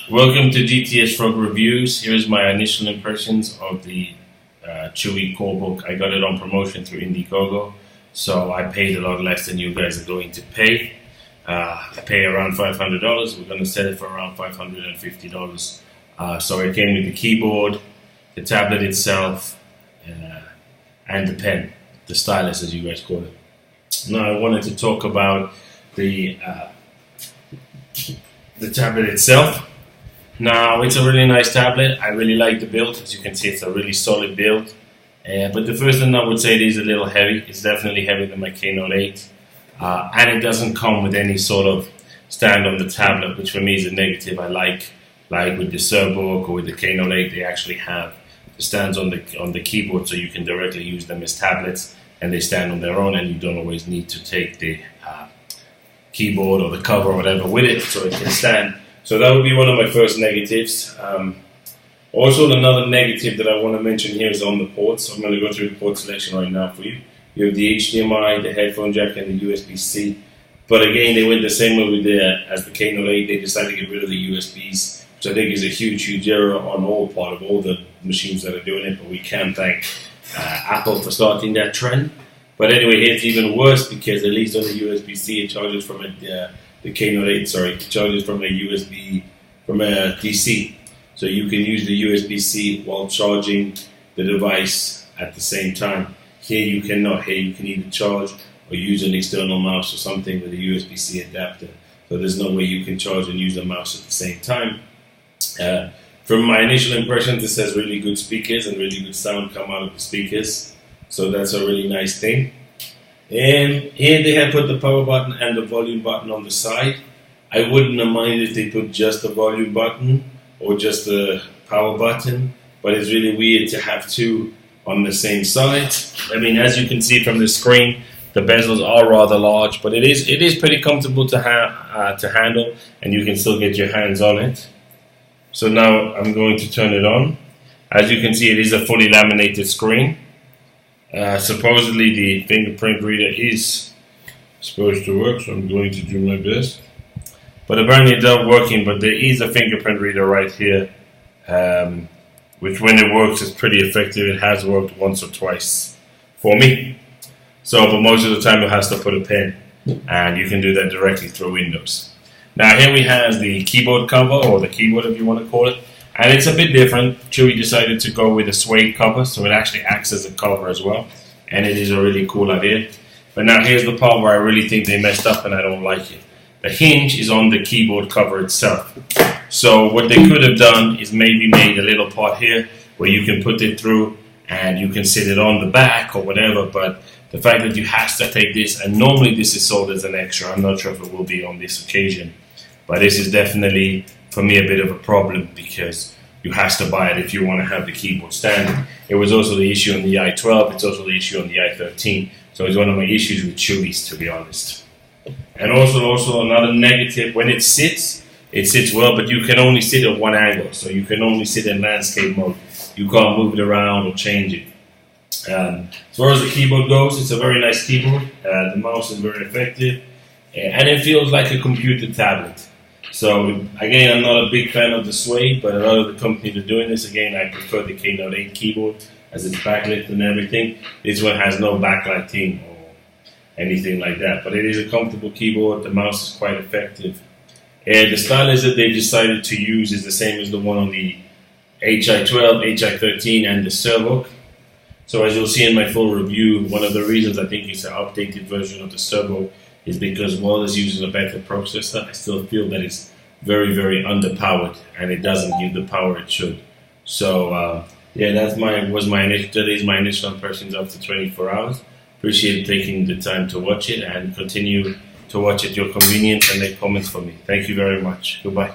Welcome to GTS Frog Reviews. Here's my initial impressions of the Chuwi Corebook. I got it on promotion through Indiegogo, so I paid a lot less than you guys are going to pay. I pay around $500. We're going to sell it for around $550. So it came with the keyboard, the tablet itself, and the pen, the stylus as you guys call it. Now I wanted to talk about the tablet itself. Now, it's a really nice tablet. I really like the build. As you can see, it's a really solid build. But the first thing I would say, it is a little heavy. It's definitely heavier than my Knote 8. And it doesn't come with any sort of stand on the tablet, which for me is a negative. I like with the Corebook or with the Knote 8, they actually have the stands on the keyboard, so you can directly use them as tablets, and they stand on their own, and you don't always need to take the keyboard or the cover or whatever with it, so it can stand. So that would be one of my first negatives. Also, another negative that I want to mention here is on the ports. I'm going to go through the port selection right now for you. You have the HDMI, the headphone jack, and the USB-C. But again, they went the same way with as the Knote 8. They decided to get rid of the USBs, which I think is a huge error on all part of all the machines that are doing it. But we can thank Apple for starting that trend. But anyway, here it's even worse because at least on the USB-C, it charges from the Knote 8, it charges from a USB, from a DC. So you can use the USB-C while charging the device at the same time. Here you cannot. Here you can either charge or use an external mouse or something with a USB-C adapter. So there's no way you can charge and use the mouse at the same time. From my initial impressions, this has really good speakers and really good sound come out of the speakers. So that's a really nice thing. And here they have put the power button and the volume button on the side. I wouldn't have minded if they put just the volume button or just the power button, but it's really weird to have two on the same side. I mean, as you can see from the screen, the bezels are rather large, but it is pretty comfortable to handle, and you can still get your hands on it. So now I'm going to turn it on. As you can see, it is a fully laminated screen. Supposedly the fingerprint reader is supposed to work, so I'm going to do my best. But apparently it's not working, but there is a fingerprint reader right here, which when it works is pretty effective. It has worked once or twice for me. So, but most of the time it has to put a pen, and you can do that directly through Windows. Now here we have the keyboard cover, or the keyboard if you want to call it. And it's a bit different. Chuwi decided to go with a suede cover, so it actually acts as a cover as well. And it is a really cool idea. But now here's the part where I really think they messed up and I don't like it. The hinge is on the keyboard cover itself. So what they could have done is maybe made a little part here where you can put it through and you can sit it on the back or whatever. But the fact that you have to take this, and normally this is sold as an extra. I'm not sure if it will be on this occasion. But this is definitely, for me, a bit of a problem because you have to buy it if you want to have the keyboard stand. It was also the issue on the i12. It's also the issue on the i13. So it's one of my issues with Chuwi's, to be honest. And also another negative, when it sits well, but you can only sit at one angle. So you can only sit in landscape mode. You can't move it around or change it. As far as the keyboard goes, it's a very nice keyboard. The mouse is very effective. And it feels like a computer tablet. So again, I'm not a big fan of the suede, but a lot of the companies are doing this. Again, I prefer the Knote 8 keyboard as it's backlit and everything. This one has no backlighting or anything like that, but it is a comfortable keyboard. The mouse is quite effective. And the stylus that they've decided to use is the same as the one on the HI12, HI13, and the Corebook. So as you'll see in my full review, one of the reasons I think it's an updated version of the Corebook is because while it's using a better processor, I still feel that it's very underpowered and it doesn't give the power it should. So yeah, that is my initial impressions after 24 hours. Appreciate taking the time to watch it, and continue to watch at your convenience and make comments for me. Thank you very much. Goodbye.